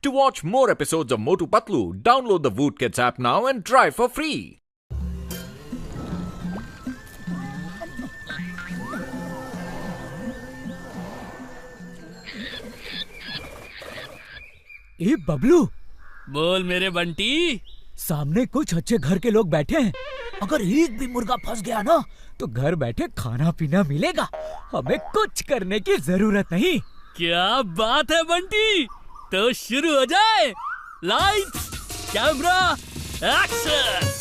To watch more episodes of Motu Patlu, download the Voot Kids app now and try for free. ए बबलू, बोल मेरे बंटी। सामने कुछ अच्छे घर के लोग बैठे हैं। अगर एक भी मुर्गा फंस गया ना तो घर बैठे खाना पीना मिलेगा। हमें कुछ करने की जरूरत नहीं। क्या बात है बंटी, तो शुरू हो जाए। Light, camera, action.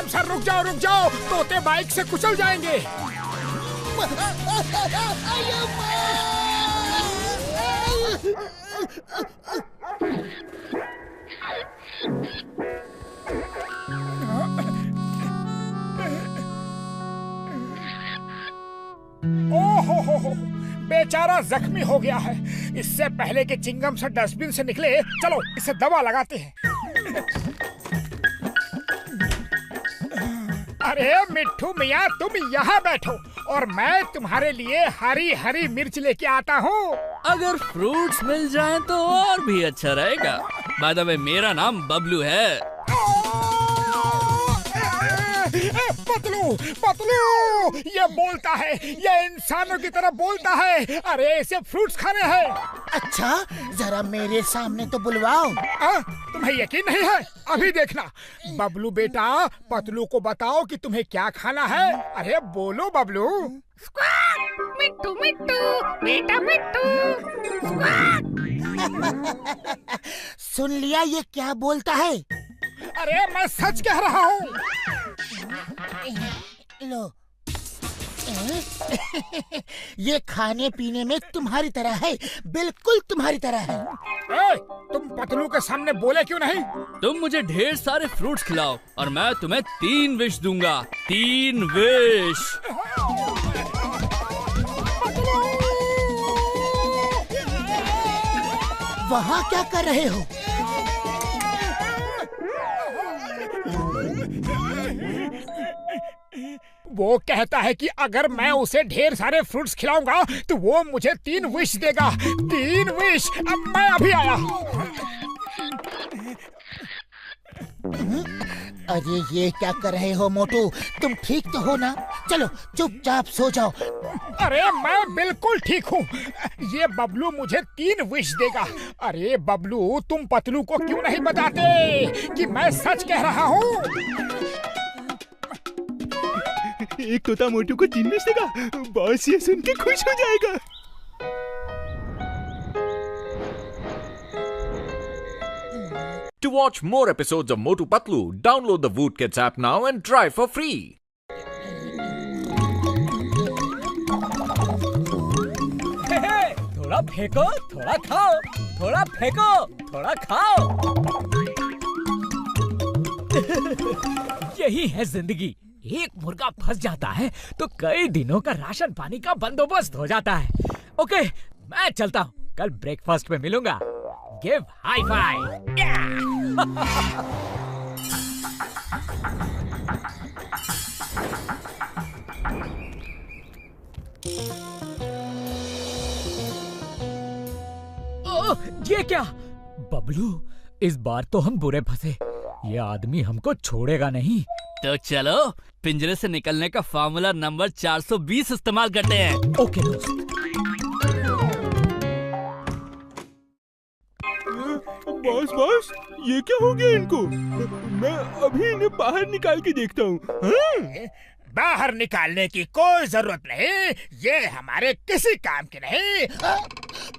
सर रुक जाओ, तोते बाइक से कुचल जाएंगे। ओहो, बेचारा जख्मी हो गया है। इससे पहले कि चिंगम सर डस्टबिन से निकले, चलो इसे दवा लगाते हैं। अरे मिट्ठू मियाँ, तुम यहाँ बैठो और मैं तुम्हारे लिए हरी हरी मिर्च लेके आता हूँ। अगर फ्रूट्स मिल जाएं तो और भी अच्छा रहेगा। बाय द वे, मेरा नाम बबलू है। पतलू, ये बोलता है, ये इंसानों की तरह बोलता है। अरे इसे फ्रूट्स खाने हैं। अच्छा, जरा मेरे सामने तो बुलवाओ। तुम्हें यकीन नहीं है? अभी देखना। बबलू बेटा, पतलू को बताओ कि तुम्हें क्या खाना है। अरे बोलो बबलू। मिट्टू मिट्टू, बेटा मिट्टू। सुन लिया ये क्या बोलता है? अरे मैं सच कह रहा हूँ। लो। ये खाने पीने में तुम्हारी तरह है, बिल्कुल तुम्हारी तरह है। तुम पतलू के सामने बोले क्यों नहीं? तुम मुझे ढेर सारे फ्रूट्स खिलाओ और मैं तुम्हें 3 विश दूंगा। 3 विश। वहाँ क्या कर रहे हो? वो कहता है कि अगर मैं उसे ढेर सारे फ्रूट्स खिलाऊंगा तो वो मुझे 3 विश देगा। 3 विश। अब मैं अभी आया। अरे ये क्या कर रहे हो मोटू? तुम ठीक तो हो ना? चलो चुपचाप सो जाओ। अरे मैं बिल्कुल ठीक हूँ। ये बबलू मुझे 3 विश देगा। अरे बबलू, तुम पतलू को क्यों नहीं बताते कि मैं सच कह रहा हूँ? एक तोता मोटू को 3 विश देगा। बॉस ये सुन के खुश हो जाएगा। To watch more episodes of Motu Patlu, download the Voot Kids app now and try for free. थोड़ा फेंको, थोड़ा खाओ। थोड़ा फेंको, थोड़ा खाओ। यही है जिंदगी। एक मुर्गा फंस जाता है तो कई दिनों का राशन पानी का बंदोबस्त हो जाता है। ओके, मैं चलता हूँ। कल ब्रेकफास्ट में मिलूंगा। Give high five. ये क्या? बबलू, इस बार तो हम बुरे फंसे। ये आदमी हमको छोड़ेगा नहीं। तो चलो पिंजरे से निकलने का फार्मूला नंबर 420 इस्तेमाल करते हैं। ओके दोस्त। बॉस, ये क्या हो गया इनको? मैं अभी इन्हें बाहर निकाल के देखता हूँ। बाहर निकालने की कोई जरूरत नहीं। ये हमारे किसी काम के नहीं।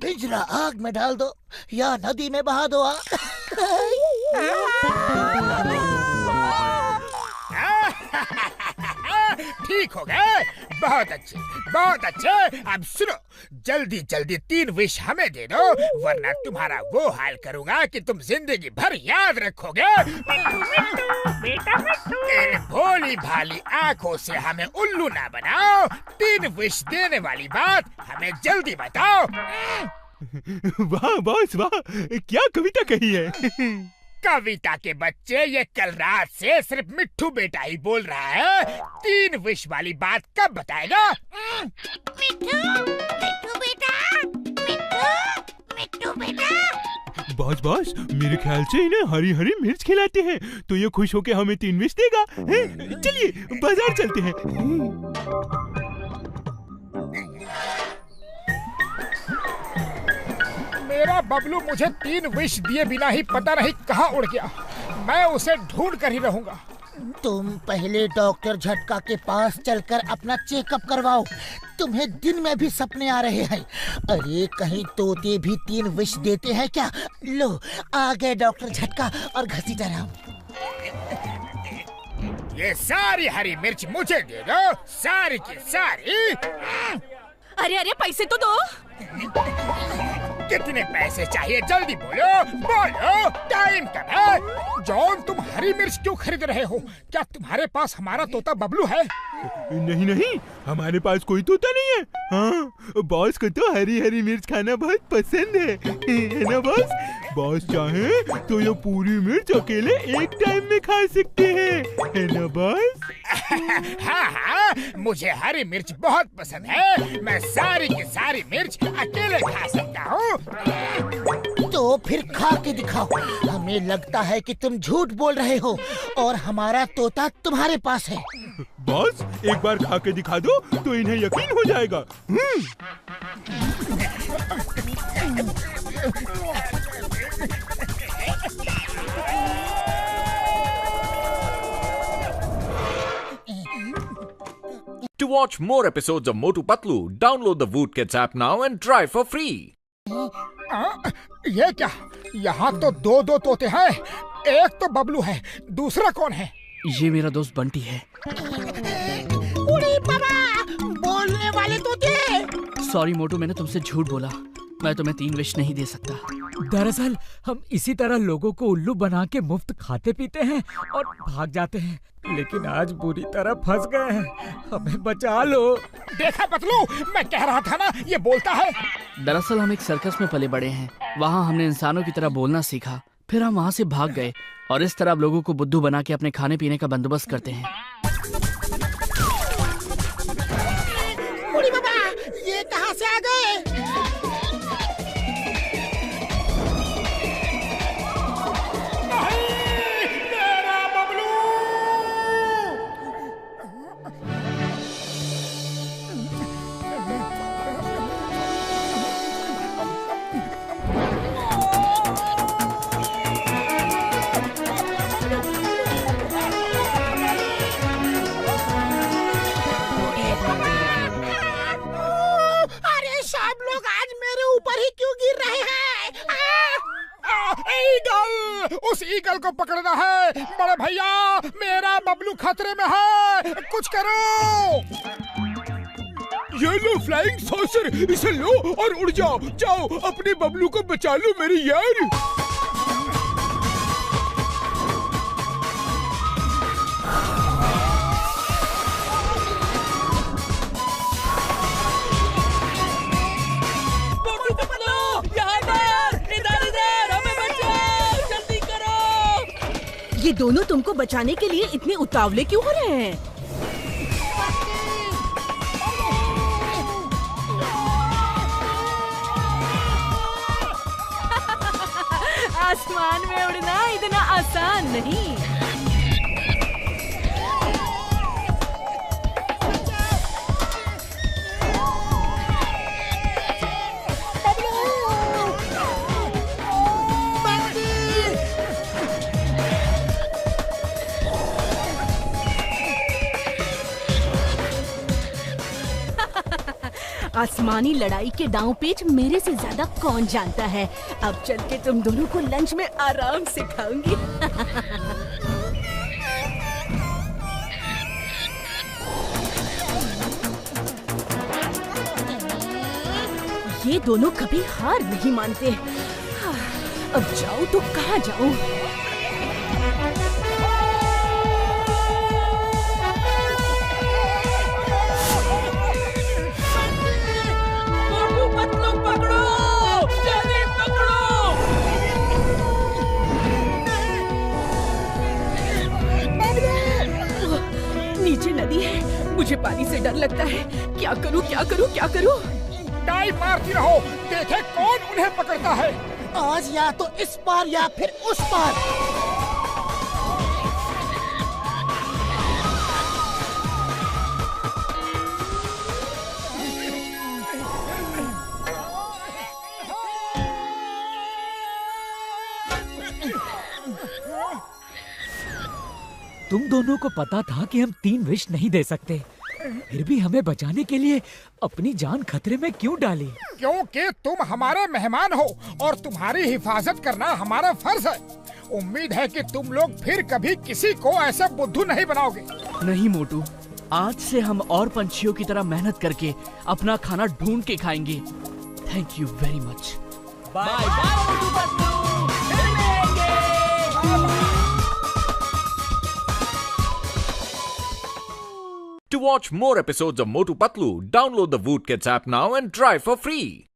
पिंजरा आग में डाल दो या नदी में बहा दो। ठीक हो गए। बहुत अच्छे, बहुत अच्छे। अब सुनो, जल्दी जल्दी 3 विश हमें दे दो, वरना तुम्हारा वो हाल करूंगा कि तुम जिंदगी भर याद रखोगे। इन भोली भाली आंखों से हमें उल्लू ना बनाओ। 3 विश देने वाली बात हमें जल्दी बताओ। वाह बॉस वाह, क्या कविता कही है। कविता के बच्चे, ये कल रात से सिर्फ मिट्ठू बेटा ही बोल रहा है। 3 विश वाली बात कब बताएगा? मिट्टू मिट्टू बेटा, मिट्टू बेटा। बॉस बॉस, मेरे ख्याल से इन्हें हरी हरी मिर्च खिलाते हैं तो ये खुश होके हमें 3 विश देगा। चलिए बाजार चलते हैं। मेरा बबलू मुझे 3 विश दिए बिना ही पता नहीं कहाँ उड़ गया। मैं उसे ढूंढ कर ही रहूंगा। तुम पहले डॉक्टर झटका के पास चलकर अपना चेकअप करवाओ। तुम्हें दिन में भी सपने आ रहे हैं। अरे कहीं तोते भी 3 विश देते हैं क्या? लो आ गए डॉक्टर झटका और घसीटा रहा हूँ। ये सारी हरी मिर्च मुझे दे दो, सारी की सारी। अरे अरे पैसे तो दो। कितने पैसे चाहिए? जल्दी बोलो बोलो, टाइम कब है? जॉन, तुम हरी मिर्च क्यों खरीद रहे हो? क्या तुम्हारे पास हमारा तोता बबलू है? नहीं नहीं, हमारे पास कोई तोता नहीं है। हाँ, बॉस को तो हरी हरी मिर्च खाना बहुत पसंद है ना बॉस? बॉस चाहे तो ये पूरी मिर्च अकेले एक टाइम में खा सकते हैं, है ना बॉस? हाँ हाँ, मुझे हरी मिर्च बहुत पसंद है। मैं सारी की सारी मिर्च अकेले खा सकता हूँ। तो फिर खा के दिखाओ। हमें लगता है कि तुम झूठ बोल रहे हो और हमारा तोता तुम्हारे पास है। बॉस एक बार खा के दिखा दो तो इन्हें यकीन हो जाएगा। To watch more episodes of Motu Patlu, download the Voot Kids app now and try for free. ये क्या? यहाँ तो 2 तोते हैं। एक तो बबलू है, दूसरा कौन है? ये मेरा दोस्त बंटी है। उड़ी बाबा, बोलने वाले तोते। सॉरी मोटू, मैंने तुमसे झूठ बोला। मैं तुम्हें 3 विश नहीं दे सकता। दरअसल हम इसी तरह लोगों को उल्लू बना के मुफ्त खाते पीते हैं और भाग जाते हैं, लेकिन आज बुरी तरह फंस गए हैं। हमें बचा लो। देखा पतलू, मैं कह रहा था ना, ये बोलता है। दरअसल हम एक सर्कस में पले बड़े हैं। वहाँ हमने इंसानों की तरह बोलना सीखा, फिर हम वहाँ से भाग गए और इस तरह अब लोगों को बुद्धू बना के अपने खाने पीने का बंदोबस्त करते हैं। उड़ी बाबा, ये कहाँ से आ गए? मेरा बबलू! अरे सब लोग आज मेरे ऊपर ही क्यों गिर रहे हैं? ईगल! उस ईगल को पकड़ना है। बड़े भैया, मेरा बबलू खतरे में है, कुछ करो। ये लो फ्लाइंग सॉसर, इसे लो और उड़ जाओ। जाओ अपने बबलू को बचा लो मेरे यार। ये दोनों तुमको बचाने के लिए इतने उतावले क्यों हो रहे हैं? आसमान में उड़ना इतना आसान नहीं। आसमानी लड़ाई के दांव पेच मेरे से ज्यादा कौन जानता है। अब चल के तुम दोनों को लंच में आराम से खाऊंगी। ये दोनों कभी हार नहीं मानते। अब जाऊं तो कहाँ जाऊं? मुझे पानी से डर लगता है। क्या करूं क्या करूं क्या करूं? डाइव मारती रहो, देखे कौन उन्हें पकड़ता है। आज या तो इस पार या फिर उस पार। तुम दोनों को पता था कि हम 3 विश नहीं दे सकते, फिर भी हमें बचाने के लिए अपनी जान खतरे में क्यों डाली? क्योंकि तुम हमारे मेहमान हो और तुम्हारी हिफाजत करना हमारा फर्ज है। उम्मीद है कि तुम लोग फिर कभी किसी को ऐसा बुद्धू नहीं बनाओगे। नहीं मोटू, आज से हम और पंछियों की तरह मेहनत करके अपना खाना ढूंढ के खाएंगे। Thank you very much. Bye bye Motu Patlu, फिर मिलेंगे। To watch more episodes of Motu Patlu, download the Voot Kids app now and try for free.